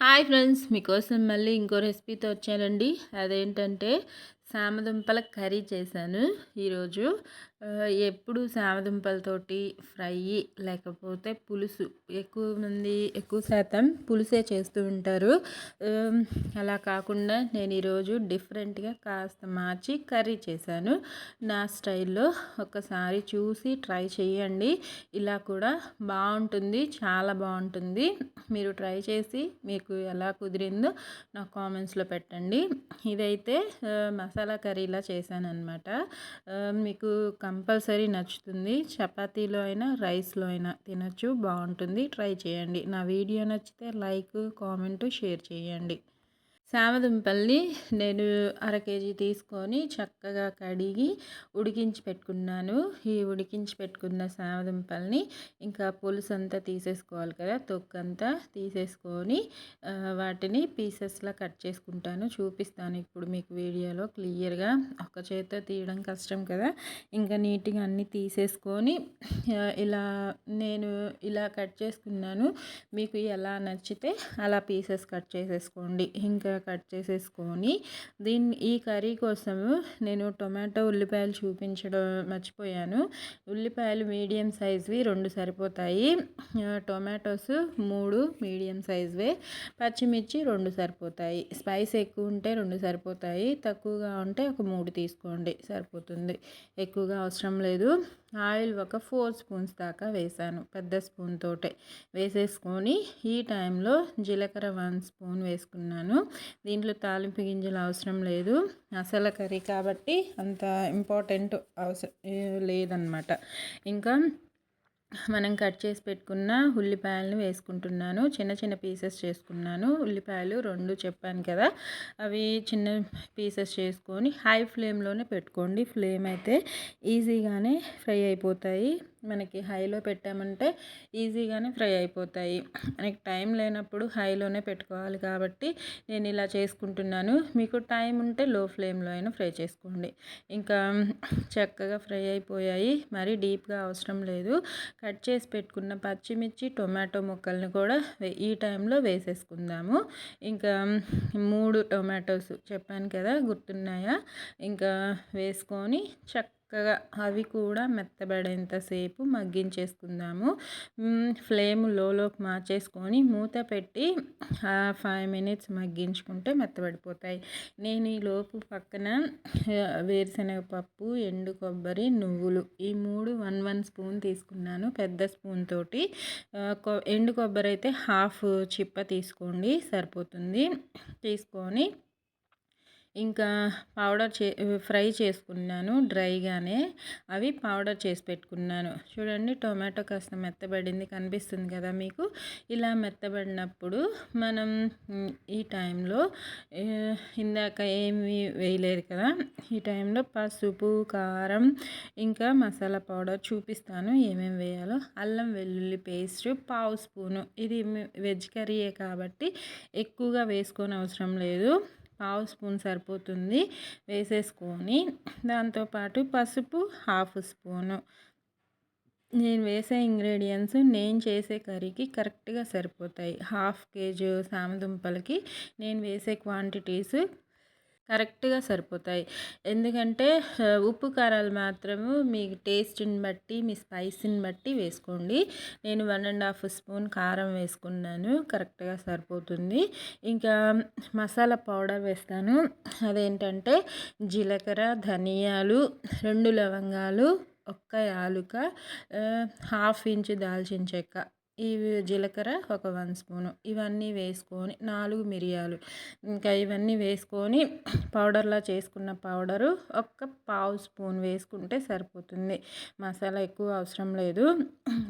Hi friends, మీకోసం మళ్ళీ ఇంకో రెసిపీతో వచ్చానండి. అదేంటంటే సామదుంపల కర్రీ చేశాను ఈరోజు. ఎప్పుడు సామదుంపలతోటి ఫ్రై లేకపోతే పులుసు, ఎక్కువ శాతం పులుసే చేస్తూ ఉంటారు. అలా కాకుండా నేను ఈరోజు డిఫరెంట్గా కాస్త మార్చి కర్రీ చేశాను నా స్టైల్లో. ఒకసారి చూసి ట్రై చేయండి. ఇలా కూడా బాగుంటుంది, చాలా బాగుంటుంది. మీరు ట్రై చేసి మీకు ఎలా కుదిరిందో నా కామెంట్స్లో పెట్టండి. ఇదైతే మసాలా కర్రీలా చేశానన్నమాట. మీకు కంపల్సరీ నచ్చుతుంది. చపాతీలో అయినా రైస్లో అయినా తినచ్చు, బాగుంటుంది. ట్రై చేయండి. నా వీడియో నచ్చితే లైక్, కామెంట్, షేర్ చేయండి. సామదుంపల్ని నేను 1/2 కేజీ తీసుకొని చక్కగా కడిగి ఉడికించి పెట్టుకున్నాను. ఈ ఉడికించి పెట్టుకున్న సామదుంపల్ని ఇంకా పులుసు అంతా తీసేసుకోవాలి కదా, తొక్కంతా తీసేసుకొని వాటిని పీసెస్లా కట్ చేసుకుంటాను. చూపిస్తాను ఇప్పుడు మీకు వీడియోలో క్లియర్గా. ఒక చేత్తో తీయడం కష్టం కదా, ఇంకా నీట్గా అన్నీ తీసేసుకొని నేను ఇలా కట్ చేసుకున్నాను. మీకు ఎలా నచ్చితే అలా పీసెస్ కట్ చేసేసుకోండి. ఇంకా కట్ చేసేసుకొని ఈ కర్రీ కోసము నేను టొమాటో, ఉల్లిపాయలు చూపించడం మర్చిపోయాను. ఉల్లిపాయలు మీడియం సైజ్వి 2 సరిపోతాయి. టొమాటోస్ 3 మీడియం సైజ్వే. పచ్చిమిర్చి 2 సరిపోతాయి. స్పైస్ ఎక్కువ ఉంటే 2 సరిపోతాయి, తక్కువగా ఉంటే ఒక 3 తీసుకోండి, సరిపోతుంది. ఎక్కువగా అవసరం లేదు. ఆయిల్ ఒక 4 స్పూన్స్ దాకా వేసాను, పెద్ద స్పూన్ తోటే వేసేసుకొని ఈ టైంలో జీలకర్ర 1 స్పూన్ వేసుకున్నాను. దీంట్లో తాలింపు గింజలు అవసరం లేదు, మసాలా కర్రీ కాబట్టి అంత ఇంపార్టెంట్ అవసరం లేదన్నమాట. ఇంకా మనం కట్ చేసి పెట్టుకున్న ఉల్లిపాయలను వేసుకుంటున్నాను. చిన్న చిన్న పీసెస్ చేసుకున్నాను. ఉల్లిపాయలు 2 చెప్పాను కదా, అవి చిన్న పీసెస్ చేసుకొని హై ఫ్లేమ్లోనే పెట్టుకోండి. ఫ్లేమ్ అయితే ఈజీగానే ఫ్రై అయిపోతాయి. మనకి హైలో పెట్టామంటే ఈజీగానే ఫ్రై అయిపోతాయి. మనకి టైం లేనప్పుడు హైలోనే పెట్టుకోవాలి కాబట్టి నేను ఇలా చేసుకుంటున్నాను. మీకు టైం ఉంటే లో ఫ్లేమ్లో అయినా ఫ్రై చేసుకోండి. ఇంకా చక్కగా ఫ్రై అయిపోయాయి, మరీ డీప్గా అవసరం లేదు. కట్ చేసి పెట్టుకున్న పచ్చిమిర్చి, టొమాటో ముక్కల్ని కూడా ఈ టైంలో వేసేసుకుందాము. ఇంకా 3 టొమాటోస్ చెప్పాను కదా, గుర్తున్నాయా? ఇంకా వేసుకొని చక్కగా అవి కూడా మెత్తబడేంతసేపు మగ్గించేసుకుందాము. ఫ్లేమ్ లోలోకి మార్చేసుకొని మూత పెట్టి 5 మినిట్స్ మగ్గించుకుంటే మెత్తబడిపోతాయి. నేను ఈ లోపు పక్కన వేరుశనగ పప్పు, ఎండు కొబ్బరి, నువ్వులు ఈ 3 1 స్పూన్ తీసుకున్నాను పెద్ద స్పూన్ తోటి. ఎండు కొబ్బరి అయితే హాఫ్ చిప్ప తీసుకోండి, సరిపోతుంది. తీసుకొని ఇంకా ఫ్రై చేసుకున్నాను డ్రైగానే. అవి పౌడర్ చేసి పెట్టుకున్నాను. చూడండి, టొమాటో కాస్త మెత్తబడింది, కనిపిస్తుంది కదా మీకు. ఇలా మెత్తబడినప్పుడు మనం ఈ టైంలో ఇందాక ఏమి వేయలేదు కదా, ఈ టైంలో పసుపు, కారం, ఇంకా మసాలా పౌడర్ చూపిస్తాను ఏమేమి వేయాలో. అల్లం వెల్లుల్లి పేస్ట్ 1/2 స్పూను. ఇది వెజ్ కర్రీయే కాబట్టి ఎక్కువగా వేసుకొని అవసరం లేదు, 1/2 స్పూన్ సరిపోతుంది. వేసేసుకొని దాంతోపాటు పసుపు 1/2 స్పూను. నేను వేసే ఇంగ్రీడియంట్స్ నేను చేసే కర్రీకి కరెక్ట్గా సరిపోతాయి. 1/2 కేజీ సామదుంపలకి నేను వేసే క్వాంటిటీస్ కరెక్ట్గా సరిపోతాయి. ఎందుకంటే ఉప్పు కారాలు మాత్రము మీ టేస్ట్ని బట్టి, మీ స్పైసీని బట్టి వేసుకోండి. నేను 1.5 స్పూన్ కారం వేసుకున్నాను, కరెక్ట్గా సరిపోతుంది. ఇంకా మసాలా పౌడర్ వేస్తాను. అదేంటంటే జీలకర్ర, ధనియాలు, 2 లవంగాలు, 1 యాలుక, 1/2 ఇంచు దాల్చిన చెక్క, ఇవి జీలకర్ర ఒక 1 స్పూను, ఇవన్నీ వేసుకొని 4 మిరియాలు, ఇంకా ఇవన్నీ వేసుకొని పౌడర్లా చేసుకున్న పౌడరు 1/4 స్పూన్ వేసుకుంటే సరిపోతుంది. మసాలా ఎక్కువ అవసరం లేదు.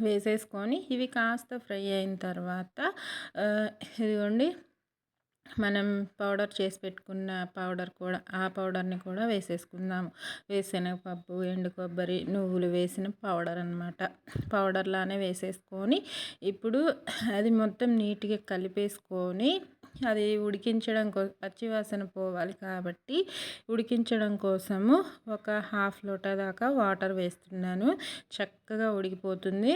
వేసేసుకొని ఇవి కాస్త ఫ్రై అయిన తర్వాత ఇదిగోండి మనం పౌడర్ చేసి పెట్టుకున్న ఆ పౌడర్ని కూడా వేసేసుకుందాము. వేరుశనగపప్పు, ఎండు కొబ్బరి, నువ్వులు వేసిన పౌడర్ అన్నమాట. పౌడర్లానే వేసేసుకొని ఇప్పుడు అది మొత్తం నీట్గా కలిపేసుకొని అది ఉడికించడం పచ్చివాసన పోవాలి కాబట్టి ఉడికించడం కోసము ఒక 1/2 లోటా దాకా వాటర్ వేస్తున్నాను. చక్కగా ఉడికిపోతుంది.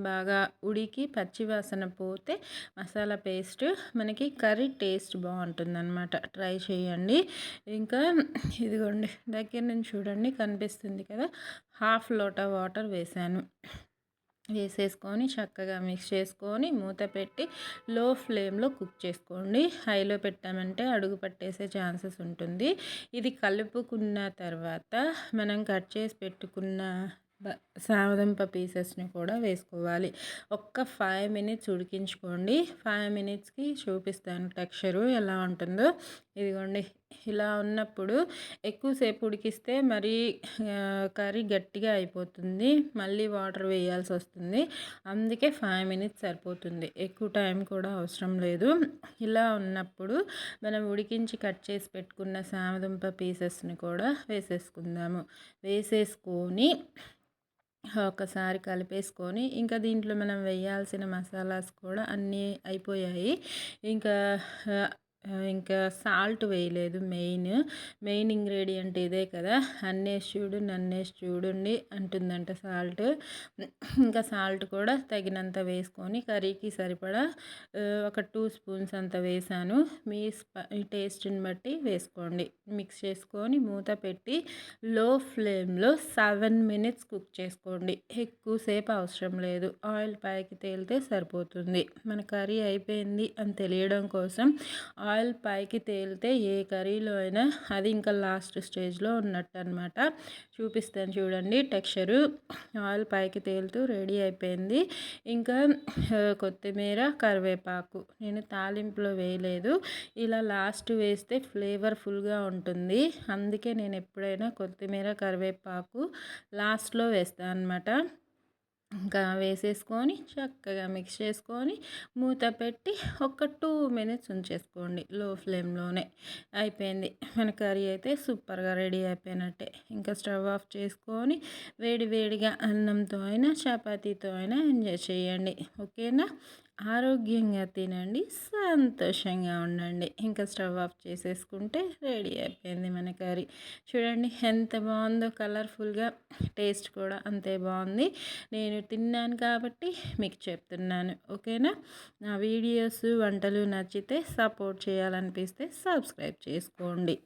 బాగా ఉడికి పచ్చి వాసన పోతే మసాలా పేస్ట్ మనకి కర్రీ టేస్ట్ బాగుంటుందన్నమాట. ట్రై చేయండి. ఇంకా ఇదిగోండి దగ్గర నుంచి చూడండి కనిపిస్తుంది కదా, హాఫ్ లోటా వాటర్ వేసాను. వేసేసుకొని చక్కగా మిక్స్ చేసుకొని మూత పెట్టి లో ఫ్లేమ్లో కుక్ చేసుకోండి. హైలో పెట్టామంటే అడుగు పట్టేసే ఛాన్సెస్ ఉంటుంది. ఇది కలుపుకున్న తర్వాత మనం కట్ చేసి పెట్టుకున్న సామదుంప పీసెస్ని కూడా వేసుకోవాలి. ఒక్క 5 మినిట్స్ ఉడికించుకోండి. 5 మినిట్స్కి చూపిస్తాను టెక్స్చరు ఎలా ఉంటుందో. ఇదిగోండి ఇలా ఉన్నప్పుడు ఎక్కువసేపు ఉడికిస్తే మరీ కర్రీ గట్టిగా అయిపోతుంది, మళ్ళీ వాటర్ వేయాల్సి వస్తుంది. అందుకే 5 మినిట్స్ సరిపోతుంది, ఎక్కువ టైం కూడా అవసరం లేదు. ఇలా ఉన్నప్పుడు మనం ఉడికించి కట్ చేసి పెట్టుకున్న సామదుంప పీసెస్ని కూడా వేసేసుకుందాము. వేసేసుకొని ఒకసారి కలిపేసుకొని ఇంకా దీంట్లో మనం వేయాల్సిన మసాలాస్ కూడా అన్నీ అయిపోయాయి. ఇంకా ఇంకా సాల్ట్ వేయలేదు. మెయిన్ ఇంగ్రీడియంట్ ఇదే కదా, అన్నేసి చూడు నన్నేసి చూడండి అంటుందంట సాల్ట్. ఇంకా సాల్ట్ కూడా తగినంత వేసుకొని కర్రీకి సరిపడా ఒక 2 స్పూన్స్ అంత వేసాను. మీ టేస్ట్ని బట్టి వేసుకోండి. మిక్స్ చేసుకొని మూత పెట్టి లో ఫ్లేమ్లో 7 మినిట్స్ కుక్ చేసుకోండి. ఎక్కువసేపు అవసరం లేదు, ఆయిల్ పైకి తేలితే సరిపోతుంది. మన కర్రీ అయిపోయింది అని తెలియడం కోసం ఆయిల్ పైకి తేలితే ఏ కర్రీలో అయినా అది ఇంకా లాస్ట్ స్టేజ్లో ఉన్నట్టు అనమాట. చూపిస్తాను చూడండి టెక్స్చరు. ఆయిల్ పైకి తేలుతూ రెడీ అయిపోయింది. ఇంకా కొత్తిమీర కరివేపాకు నేను తాలింపులో వేయలేదు, ఇలా లాస్ట్ వేస్తే ఫ్లేవర్ఫుల్గా ఉంటుంది. అందుకే నేను ఎప్పుడైనా కొత్తిమీర కరివేపాకు లాస్ట్లో వేస్తాను అనమాట. ఇంకా వేసేసుకొని చక్కగా మిక్స్ చేసుకొని మూత పెట్టి ఒక 2 మినిట్స్ ఉంచేసుకోండి లో ఫ్లేమ్లోనే. అయిపోయింది మన కర్రీ అయితే సూపర్గా రెడీ అయిపోయినట్టే. ఇంకా స్టవ్ ఆఫ్ చేసుకొని వేడి వేడిగా అన్నంతో అయినా చపాతీతో అయినా ఎంజాయ్ చేయండి. ఓకేనా? ఆరోగ్యంగా తినండి, సంతోషంగా ఉండండి. ఇంకా స్టవ్ ఆఫ్ చేసేసుకుంటే రెడీ అయిపోయింది మన కర్రీ. చూడండి ఎంత బాగుందో, కలర్ఫుల్గా, టేస్ట్ కూడా అంతే బాగుంది. నేను తిన్నాను కాబట్టి మీకు చెప్తున్నాను. ఓకేనా? నా వీడియోస్ వంటలు నచ్చితే సపోర్ట్ చేయాలనిపిస్తే సబ్స్క్రైబ్ చేసుకోండి.